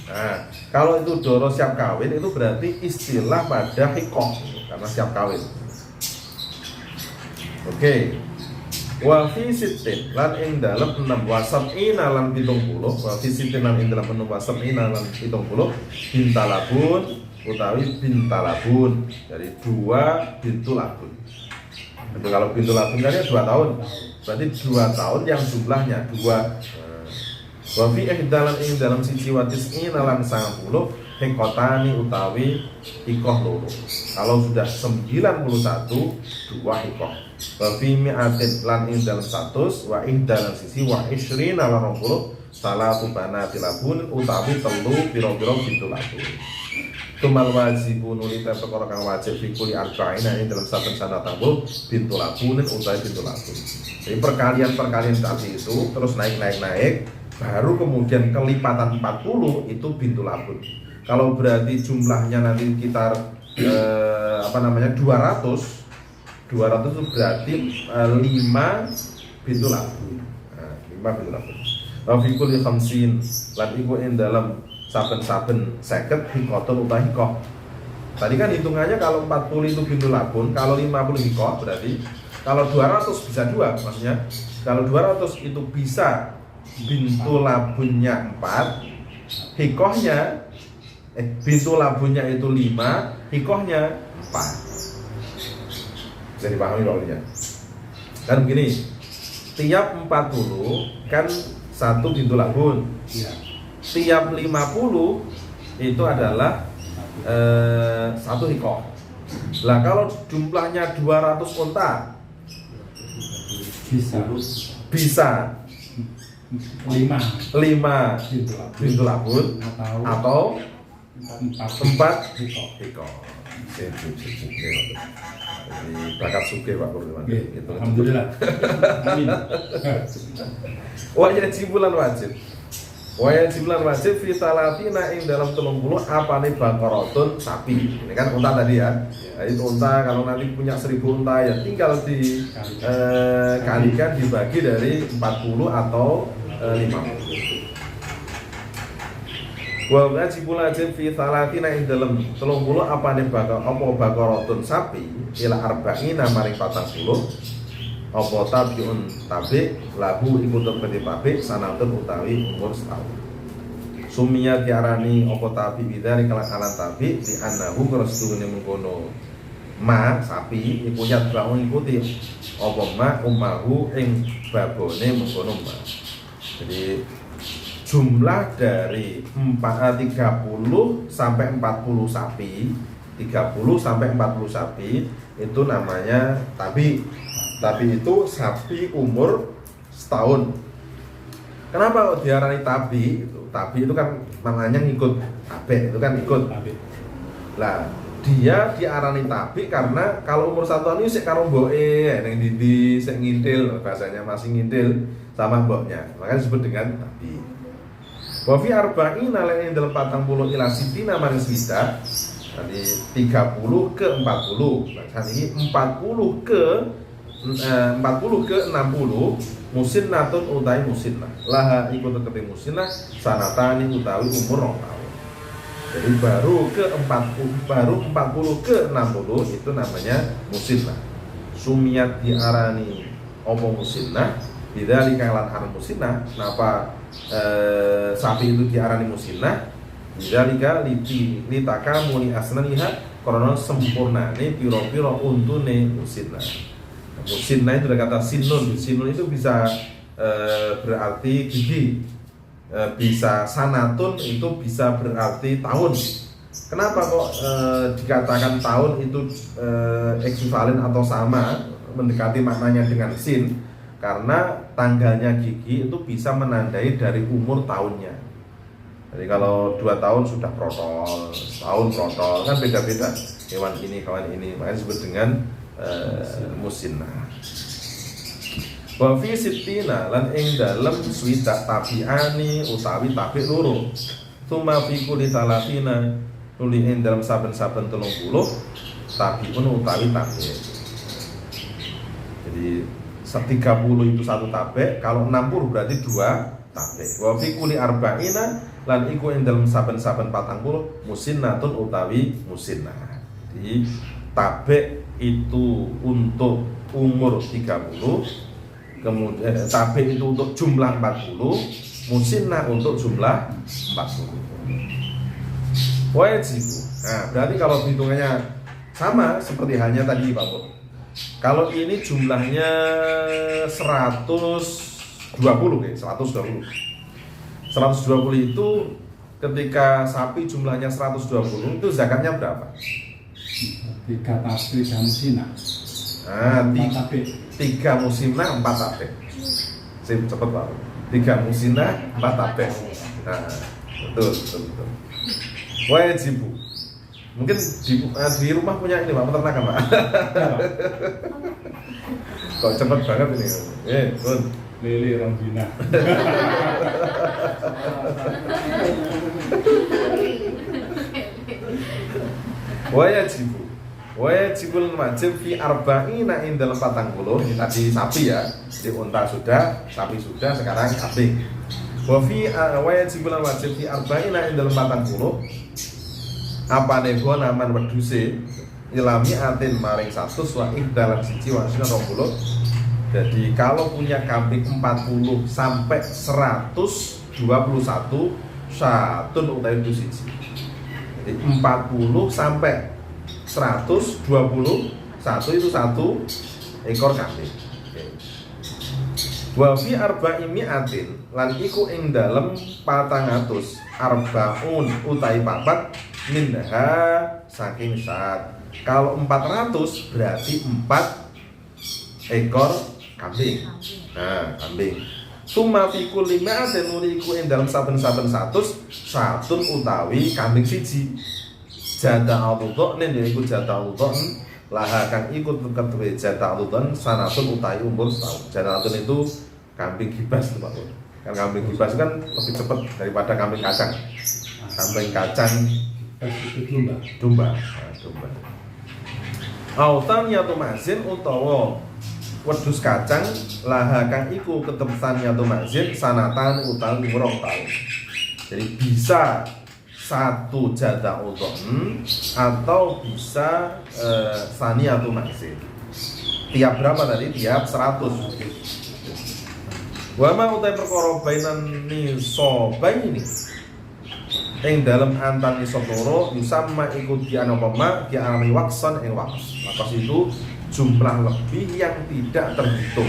Nah, kalau itu doro siap kawin itu berarti istilah pada hikoh karena siap kawin. Oke. Wa fi sittin lan ing dalem 6 wasab'ina lan 70 wa fi sittin lan ing dalem 6 wasab'ina lan 70 bintalabun utawi bintalabun dari 2 bintu labun. Itu kalau bintu labun kan ya 2 tahun. Berarti 2 tahun yang jumlahnya 2. Wa fi ihdalan ing dalam siji wa tis'ina lan 90 hikotani utawi hikoh loro. Kalau sudah 91 2 hikoh. Wa fi mi'atin lan ing dalam 100 wa ihdalan sisi wa isrina lan 20 salatu banati labun utawi telu pira-pira bintu labun. Tumal wajibu nuli perkara kang wajib fikuli arba'ina ing dalam saben sana tambul bintu labunin utawi bintu labun. Jadi perkalian tadi itu terus naik baru kemudian kelipatan 40 itu bintu labun. Kalau berarti jumlahnya nanti sekitar 200 itu berarti 5 bintu labun. Nah, 5 bintu labun. Wa fi kulli khamsin lan iku ing dalam saben-saben 50 hikotun utawi hikoh. Tadi kan hitungannya kalau 40 itu bintu labun, kalau 50 hikoh berarti kalau 200 bisa 2 maksudnya. Kalau 200 itu bisa bintu labunnya 4, hikohnya bintu labunnya itu 5, hikohnya 4. Bisa dipahami loh ya. Kan begini, tiap 40 kan 1 bintu labun. Iya. Tiap 50 itu adalah 1 hikoh. Lah kalau jumlahnya 200 unta bisa 5 bintu labun atau 4 hikoh. hikoh. Jadi bakat sugih Pak Kurniawan. Gitu. Alhamdulillah. Amin. Wajibulan wajib. Wajibulan wajib fitalatina ing dalam 30 apane baqaratun sapi. Ini kan unta tadi ya. Nah, itu unta kalau nanti punya 1000 unta ya tinggal kalikan dibagi dari 40 atau 50. Wa wajibul wajib fi salatina ing dalam 30 apane baqaratun sapi ila arba'ina maring 40 apa tabiun tabi lahu iku terbeti pabik sanatun utawi umur setahun. Sumia diarani apa tabi bidari kelakan tabi di anahu kerestune mengkono ma sapi iku nyadbaun ikuti apa ma umahu ing babone mengkono ma. Jadi jumlah dari 30 sampai 40 sapi, 30 sampai 40 sapi itu namanya tabi. Tapi itu sapi umur setahun. Kenapa kok diarani tabi? Tabi itu kan namanya ngikut tabe, itu kan ikut. Lah, dia diarani tabi karena kalau umur 1 tahun ini sik karo mboke, ning ndi sik ngintil, bahasanya masih ngintil sama mboknya. Makanya disebut dengan tabi. Wa fi arba'ina lain dalam 40 ila sitina maring swida. Tadi 30 ke 40. Nah, ini 40 ke 60 musinnatun utawi musinnah. Laha iku tetep musinnah sanatani utawi umur 2 tahun. Jadi baru 40 ke 60 itu namanya musinnah. Sumiyat diarani omong musinnah, bidzalika lan aran musinnah. Kenapa sapi itu diarani musinnah? Bidzalika litakamuli asnaniha karena sempurnane pira-pira untune musinnah. Musinnah itu ada kata sinun. Sinun itu bisa berarti gigi, bisa sanatun itu bisa berarti tahun. Kenapa kok dikatakan tahun itu ekivalen atau sama, mendekati maknanya dengan sin? Karena tanggalnya gigi itu bisa menandai dari umur tahunnya. Jadi kalau 2 tahun sudah protol, setahun protol, kan beda-beda hewan ini, kawan ini, makanya disebut dengan musinnah. Wa fi sittina lan ing dalem swidak tabiani utawi tabi loro. Tsumma fi kulli talatina nuli ing dalem saben-saben 30 tabiun utawi tabi. Jadi 30 itu 1 tabe, kalau 60 berarti 2 tabe. Wa fi kulli arba'ina lan iku ing dalem saben-saben 40 musinnatun utawi musinnah. Jadi tabe itu untuk umur 30, kemudian tabe itu untuk jumlah 40, musinnah untuk jumlah 40. Wajib. Nah, berarti kalau hitungannya sama seperti halnya tadi Pak Pur. Kalau ini jumlahnya 120 ya, 120. 120 itu ketika sapi jumlahnya 120 itu zakatnya berapa? 3 tabe dan musina. Nah, 4 tabe. 3 musinah 4 tabe. Sip, cepet Pak. 3 musinah 4 tabe. Nah, betul. Wajib. Mungkin di rumah punya ini Pak, peternakan Pak. Kok cepet banget ini. Kun. Lele Rombina. Wajibul wajib fi arba'ina in dalam 40. Ini tadi sapi ya. Jadi unta sudah, sapi sudah, sekarang kambing. Wajibul wajib fi arba'ina in dalam 40. Apa nego naman weduse ilami atin maring 100 wa dalam siji wa sina 20. Jadi kalau punya kambing 40 sampai 121 syatun utawi itu siji. Jadi 40 sampai 121 itu 1 ekor kambing. Wa fi arba'imi atin lan iku ing dalem 400 arbaun utawi papat minha saking syat. Kalau 400 berarti 4 ekor kambing. Nah, kambing. Summa fi kulli ma'atin nuriku ing dalem saben-saben 100 satun utawi kambing siji. Jada al-udhon yaiku jada al-udhon laha kang ikut kedue jada al-udhon sanatun utawi umur setahun. Jada al-udhon itu kambing gibas Pak. Kan kambing gibas kan lebih cepat daripada kambing kacang. Kambing kacang itu domba. Autan yatu mazin utawa wedhus kacang laha kang iku ketepesan yatu mazin sanatan utawi umur 2 tahun. Jadi bisa 1 jada udhon atau bisa saniyatu mazin. Tiap berapa tadi? Tiap 100. Wa ma utai perkara bainan nisabaini ing dalam antani sotoro yusamma ikut dianopoma diarani wakson ing waks. Waks itu jumlah lebih yang tidak terhitung.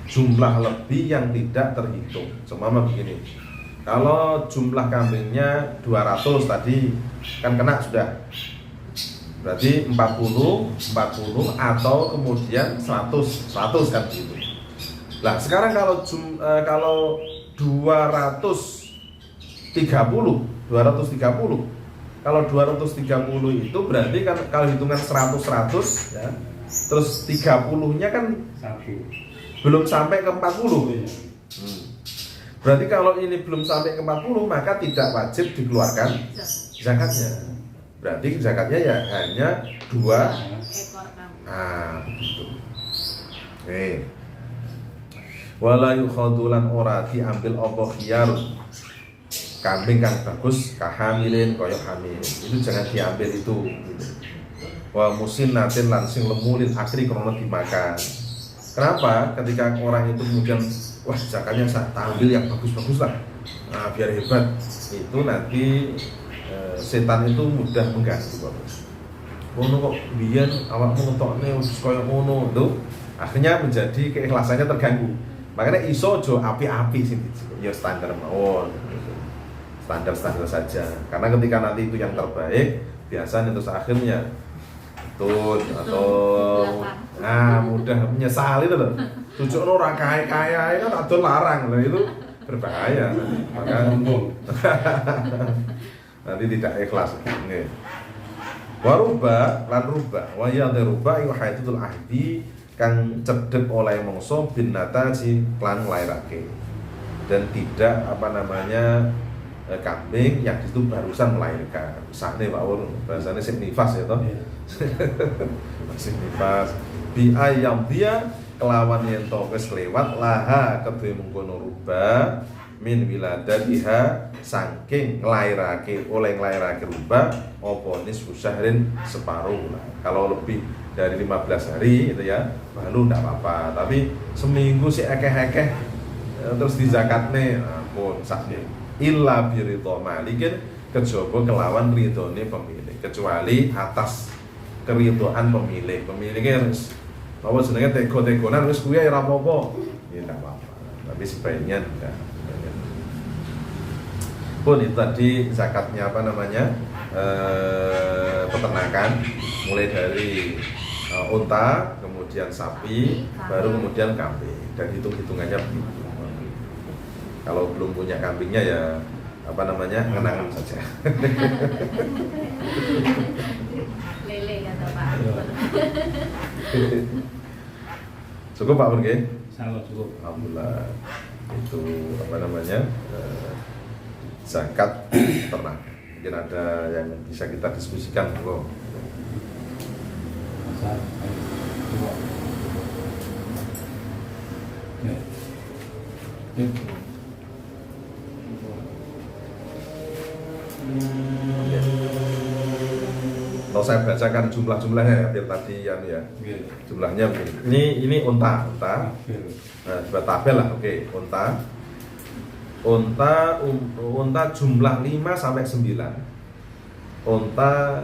Jumlah lebih yang tidak terhitung. Cuma begini. Kalau jumlah kambingnya 200 tadi kan kena sudah. Berarti 40 atau kemudian 100 kan gitu. Lah sekarang kalau 230 kalau 230 itu berarti kan kalau hitungan 100 ya. Terus 30-nya kan 1 belum sampai ke 40. Berarti kalau ini belum sampai ke 40 maka tidak wajib dikeluarkan zakatnya. Berarti zakatnya ya hanya 2 ekor kambing. begitu. Wala yukhadulan ora diambil apa khiyarun. Kambing kang bagus kahamilin koyok hamil itu jangan diambil itu gitu. Wa musinnatin langsing lemulin akhiri krono dimakan. Kenapa? Ketika orang itu kemudian wah zakatnya saya ambil yang bagus-bagus lah, nah, biar hebat, itu nanti setan itu mudah mengganggu. Ngono kok biyen awakmu ngetokne wis koyo ngono tuh, akhirnya menjadi keikhlasannya terganggu. Makanya iso aja api-api sing ya standar mawon. Standar-standar saja. Karena ketika nanti itu yang terbaik, biasanya terus akhirnya betul atau mudah menyesal itu loh. Tujuan orang kaya-kaya itu kan ada larang loh, itu berbahaya. Maka nanti tidak ikhlas. Nih. Waruba lan ruba wa ya ruba iku haidul ahdi kang cedhek oleh mangsa bin nataji lan nglairake. Dan tidak kambing yang itu barusan melahirkan. Misalnya Pak Wur, bahasanya sing nifas ya toh. Sing nifas bi ayam dia kelawan yen to wis kelewat laha kedue mengkono ruba min wiladatiha saking nglairake oleh nglairake rupa apa nisfu syahrin separuh bulan. Kalau lebih dari 15 hari itu ya baru enggak apa-apa, tapi seminggu sih akeh-akeh terus dizakatne pun sakne illa biridho malikin kejaba kelawan ridhone pemilik, kecuali atas keridhaan pemilik. Pemiliknya harus apa jenenge tego-tegonan wis kuwi ora apa-apa. Ya enggak apa-apa. Tapi sebaiknya enggak. Pun itu tadi zakatnya apa namanya? Peternakan mulai dari unta, kemudian sapi, baru kemudian kambing, dan hitung-hitungannya begitu. Kalau belum punya kambingnya ya apa namanya, kenangan saja. Lele kata Pak. Cukup Pak Murge? Salah cukup. Alhamdulillah. Itu apa namanya, zakat ternak. Mungkin ada yang bisa kita diskusikan, bro. Asal, coba. Ya. Ya. Kalau saya bacakan jumlah-jumlahnya ya, biar tadi ya, Ya. jumlahnya begini. Ini unta. Tabel. Nah, buat tabel lah, oke. Unta jumlah 5 sampai 9. Unta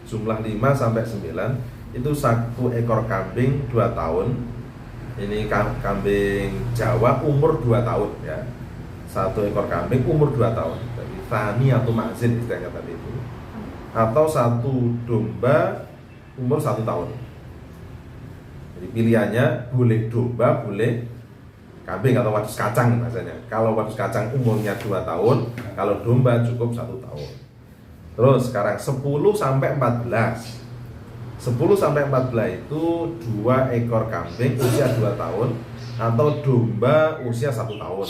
jumlah 5 sampai 9 itu 1 ekor kambing 2 tahun. Ini kambing Jawa umur 2 tahun ya. 1 ekor kambing umur 2 tahun. Jadi tani atau makzin istilahnya tadi itu. Atau 1 domba umur 1 tahun. Jadi pilihannya boleh domba, boleh kambing atau wadus kacang bahasanya. Kalau wadus kacang umurnya 2 tahun, kalau domba cukup 1 tahun. Terus sekarang 10 sampai 14. 10 sampai 14 itu 2 ekor kambing usia 2 tahun atau domba usia 1 tahun.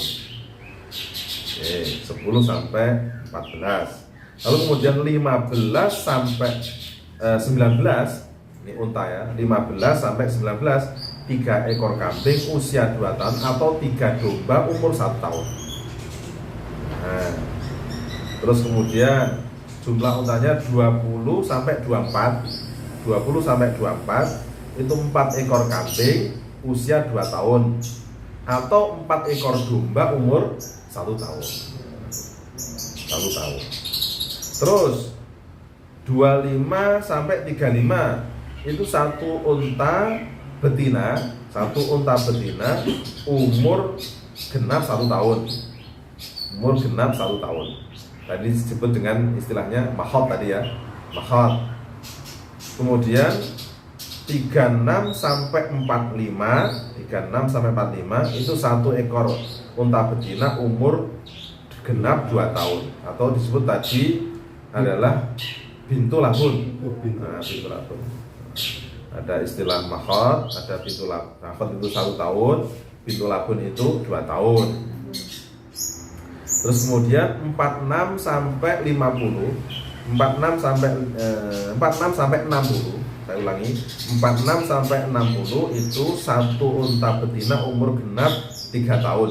Oke, 10 sampai 14. Lalu kemudian 15 sampai 19, ini unta ya, 15 sampai 19, 3 ekor kambing usia 2 tahun atau 3 domba umur 1 tahun. Nah, terus kemudian jumlah untanya 20 sampai 24. 20 sampai 24 itu 4 ekor kambing usia 2 tahun atau 4 ekor domba umur 1 tahun. 1 tahun. Terus 25 sampai 35 itu 1 unta betina, 1 unta betina umur genap 1 tahun. Umur genap 1 tahun. Tadi disebut dengan istilahnya mahot tadi ya. Mahot. Kemudian 36 sampai 45, 36 sampai 45 itu 1 ekor unta betina umur genap 2 tahun atau disebut tadi adalah bintu labun. Nah, bintu labun. Ada istilah mahot, ada bintu labun. Mahot itu 1 tahun, bintu labun itu 2 tahun. Terus kemudian 46 sampai 50, 46 sampai 60. Saya ulangi, 46 sampai 60 itu 1 unta betina umur genap 3 tahun.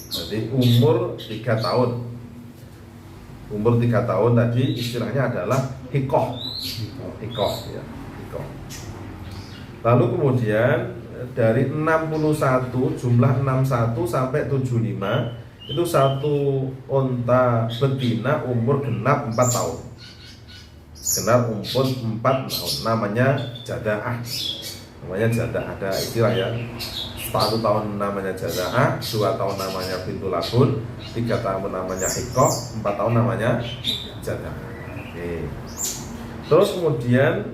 Jadi umur 3 tahun. Umur 3 tahun tadi istilahnya adalah hikoh ya, hikoh. Lalu kemudian dari 61, jumlah 61 sampai 75 itu 1 unta betina umur genap 4 tahun. Genap umur 4 tahun, namanya jadaah. Namanya jadaah, ada istilah ya. 1 tahun namanya jadaah, 2 tahun namanya bintu labun, 3 tahun namanya hikoh, 4 tahun namanya jadaah. Oke. Terus kemudian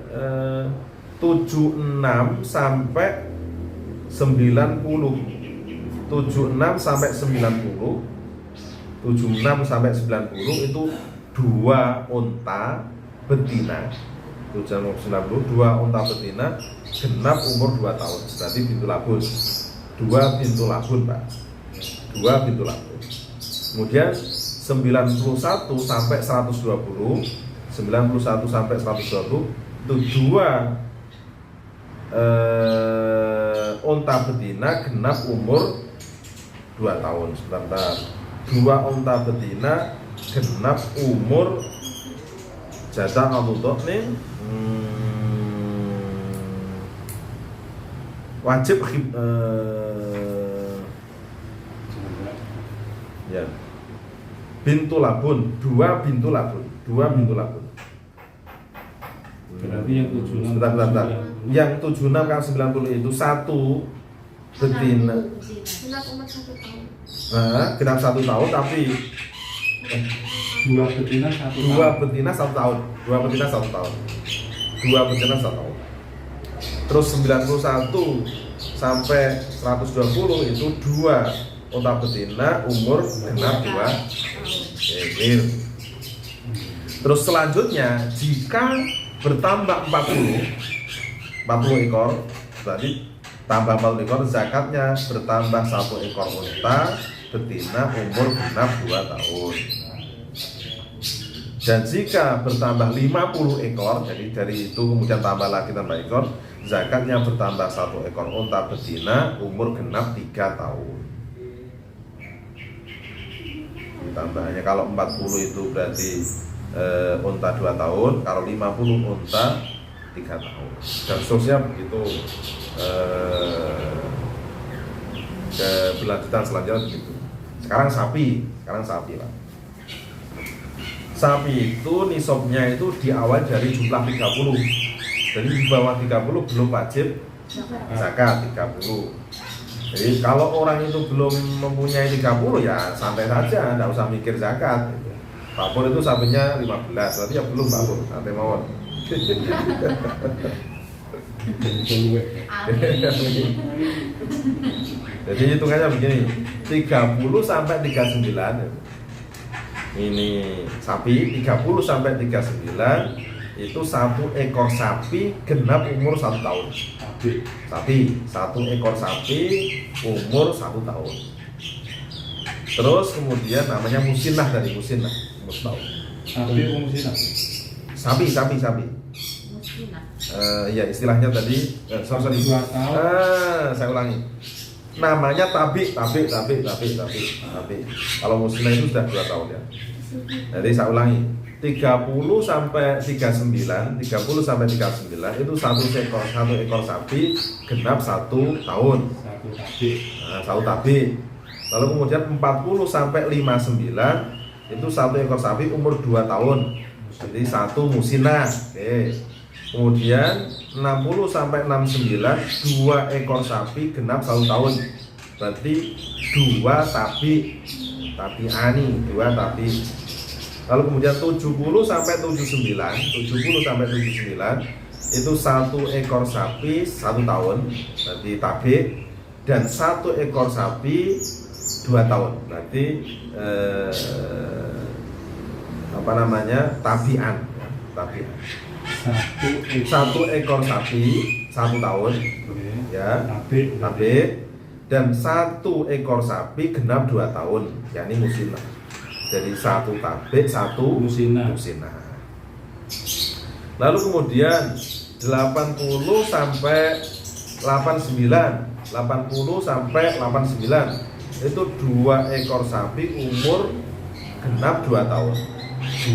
76 sampai 90, 76 sampai 90, 76 sampai 90 itu 2 unta betina. 790, 2 unta betina genap umur 2 tahun. Berarti bintu labun. 2 bintu labun, Pak. 2 bintu labun. Kemudian 91 sampai 120, 91 sampai 120 itu 2 unta betina genap umur 2 tahun. Sebentar. 2 unta betina genap umur jatah aludok nih wajib ya bintu labun, 2 bintu labun. Berarti yang 76 Sebentar. Yang 76 kali 90 itu 1 betina. Genap umur 1 tahun. Nah, genap 1 tahun tapi 2 betina 1 tahun. 2 betina 1 tahun. 2 betina 1 tahun. 2 betina 1 tahun. Terus 91 sampai 120 itu 2 unta betina umur genap 2 ekor. Terus selanjutnya jika bertambah 40 ekor, berarti tambah 40 ekor, zakatnya bertambah 1 ekor unta betina umur genap 2 tahun. Dan jika bertambah 50 ekor, jadi dari itu kemudian tambah ekor, zakatnya bertambah 1 ekor unta betina umur genap 3 tahun. Tambahnya kalau 40 itu berarti unta 2 tahun, kalau 50 unta 3 tahun. Dan seterusnya begitu keberlanjutan selanjutnya begitu. Sekarang sapi lah. Sapi itu nisabnya itu diawali dari jumlah 30. Jadi di bawah 30 belum wajib zakat 30. Jadi kalau orang itu belum mempunyai 30 ya santai saja, tidak usah mikir zakat. Pak Pur itu sapinya 15, berarti ya belum Pak Pur, santai mawon. Jadi hitungannya begini, 30 sampai 39. Ini sapi 30 sampai 39 itu 1 ekor sapi genap umur 1 tahun. Sapi 1 ekor sapi umur 1 tahun. Terus kemudian namanya musinah dari musinah umur 1 tahun. Sapi. Muslimah. Ya istilahnya tadi sorry. 2 tahun. Saya ulangi. Namanya tabi. Kalau musinah itu sudah 2 tahun ya. Jadi saya ulangi. 30 sampai 39 itu 1 ekor sapi genap 1 tahun. 1 tabi. Lalu kemudian 40 sampai 59 itu 1 ekor sapi umur 2 tahun. Jadi 1 musinah. Oke. Kemudian 60 sampai 69 2 ekor sapi genap 1 tahun. Berarti 2 tabi. Tabi'ani, 2 tabi. Lalu kemudian 70 sampai 79 itu 1 ekor sapi 1 tahun, berarti tabi, dan 1 ekor sapi 2 tahun, berarti tabian. 1 ekor sapi 1 tahun, ya, tabi, dan 1 ekor sapi genap 2 tahun, yakni musinah. Jadi 1 tabi, 1 musinah. Lalu kemudian 80 sampai 89 itu 2 ekor sapi umur genap 2 tahun.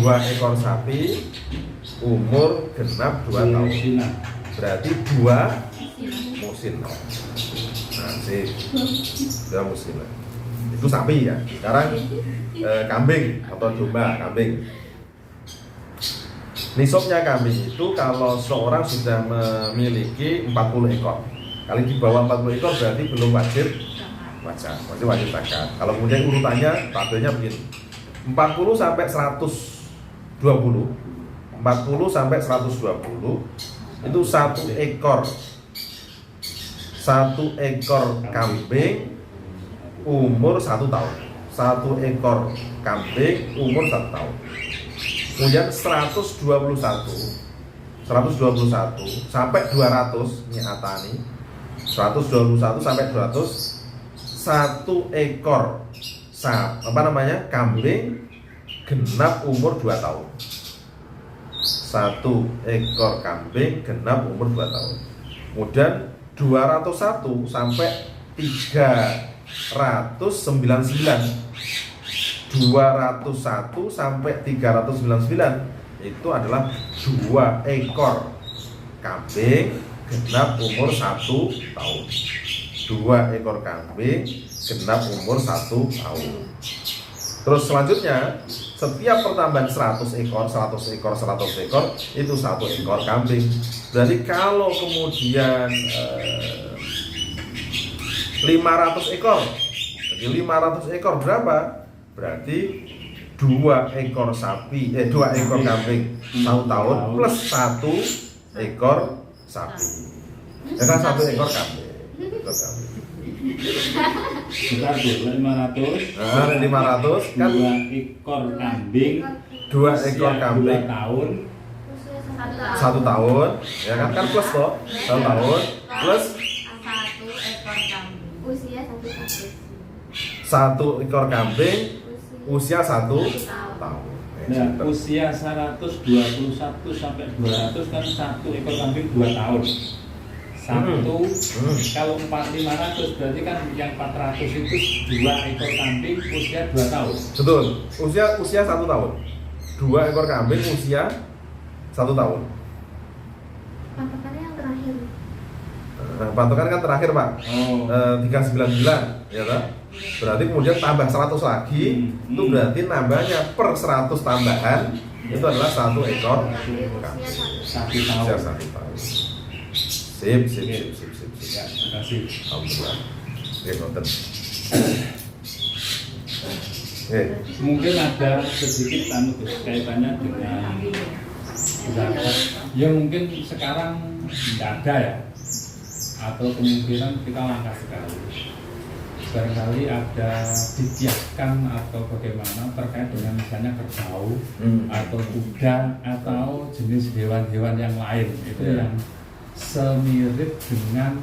2 ekor sapi umur genap 2 tahun. Berarti 2 musinah. Nah, sih. 2 musinah. Itu sapi ya. Sekarang kambing atau domba, kambing. Nisabnya kambing itu kalau seorang sudah memiliki 40 ekor. Kali di bawah 40 ekor berarti belum wajib zakat. Kalau kemudian urutannya tabelnya begini. 40 sampai 120. 40 sampai 120 itu 1 ekor kambing umur 1 tahun. 1 ekor kambing umur 1 tahun. Kemudian 121 sampai 200 ini atani. 121 sampai 200 1 ekor kambing genap umur 2 tahun. 1 ekor kambing genap umur 2 tahun. Kemudian 201 sampai 3 201 sampai 399 itu adalah 2 ekor kambing genap umur 1 tahun. 2 ekor kambing genap umur 1 tahun. Terus selanjutnya, setiap pertambahan 100 ekor itu 1 ekor kambing. Jadi kalau kemudian 500 ekor, jadi 500 ekor berapa? Berarti 2 ekor sapi, 2 ekor kambing 1 tahun plus 1 ekor sapi. Ya kan 1 ekor kambing. Kita 500. Nah, 500 kan 2 ekor kambing. 2 ekor usia kambing 2 tahun. Usia 1 tahun, ya kan plus toh 1 tahun plus 1 ekor kambing. Usia 1 tahun. 1 ekor kambing usia 1 tahun. Nah, usia 121 sampai 200 kan 1 ekor kambing 2 tahun. Kalau 500 berarti kan yang 400 itu 2 ekor kambing usia 2 tahun. Betul, usia 1 tahun. 2 ekor kambing usia 1 tahun. Patokannya yang terakhir. Nah, patokan kan terakhir Pak, 399 ya tak? Berarti kemudian tambah 100 lagi, itu berarti nambahnya per 100 tambahan itu adalah 1 ekor kambing. Satu Usia tahun. 1 tahun. Sip. Ya, terima kasih. Alhamdulillah. Oke, nonton. Oke. Mungkin ada sedikit kaitannya dengan zakat. Ya mungkin sekarang tidak ada ya, atau kemungkinan kita langka sekali. Barangkali ada dikiaskan atau bagaimana terkait dengan misalnya kerbau atau kuda atau jenis hewan-hewan yang lain itu yang semirip dengan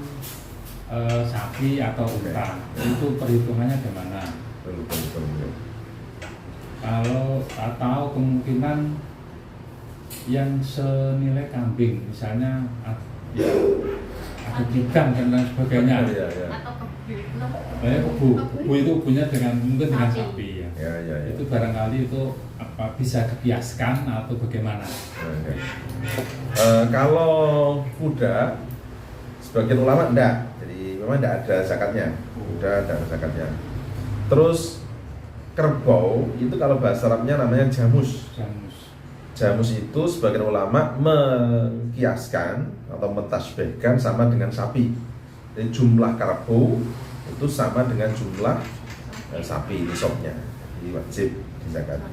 sapi atau unta. Itu perhitungannya gimana? Kalau atau kemungkinan yang senilai kambing, misalnya ya, ada kidang dan lain sebagainya. Atau Kebu itu punya mungkin dengan sapi ya. Itu barangkali itu bisa dikiaskan atau bagaimana? Kalau kuda, sebagian ulama enggak, jadi memang enggak ada zakatnya. Kuda enggak ada zakatnya. Terus kerbau itu kalau bahasa Arabnya namanya jamus. Jamus itu sebagian ulama mengkiaskan atau mentasbihkan sama dengan sapi. Jadi jumlah kerbau itu sama dengan jumlah sapi nisabnya, jadi wajib dizakati.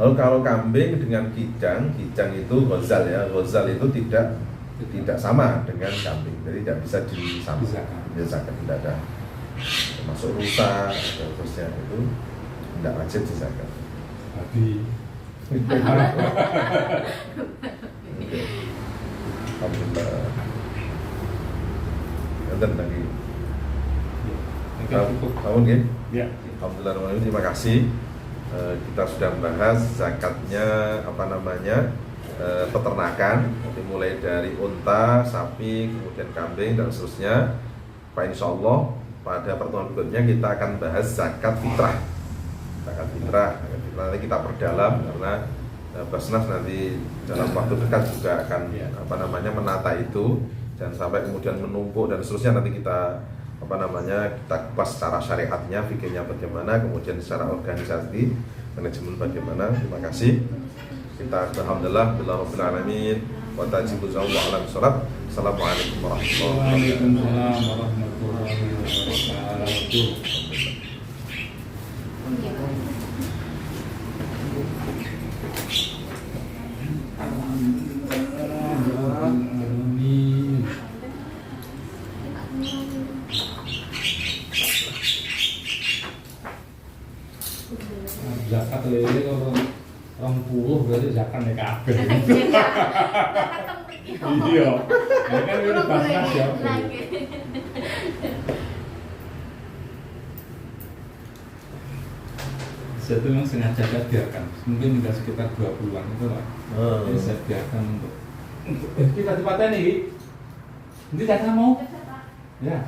Lalu kalau kambing dengan kidang itu ghazal ya, ghazal itu tidak sama dengan kambing, jadi tidak bisa dizakat, tidak ada. Termasuk rusa dan terusnya itu tidak wajib dizakat. Babi. Alhamdulillah. Nanti lagi. Tahun ya? Alhamdulillah, terima kasih. Kita sudah membahas zakatnya peternakan, mulai dari unta, sapi, kemudian kambing dan seterusnya. Pak, insya Allah pada pertemuan berikutnya kita akan bahas zakat fitrah. Zakat fitrah nanti kita perdalam karena Basnas nanti dalam waktu dekat juga akan menata itu, jangan sampai kemudian menumpuk dan seterusnya. Nanti kita kita kupas secara syariatnya, fikirnya bagaimana, kemudian secara organisasi manajemen bagaimana. Terima kasih. Kita alhamdulillah rabbil alamin wa tajibu zawwa alam surat. Assalamualaikum warahmatullahi wabarakatuh. Zakat lele kalau 20 berarti zakat nek kabeh. Iya. Ya kan itu Basnas ya. Saya memang sengaja biarkan, mungkin hingga sekitar 20-an itu lah. Jadi saya biarkan untuk kita tempatnya nih. Ini data mau? Ya.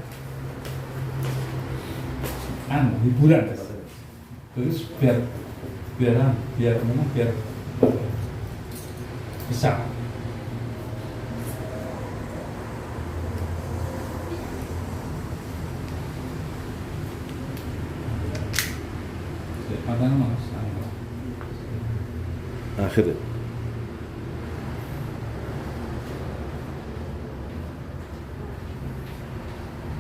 hiburan Mas. Terus biar besar. Padahal Mas, Akhir.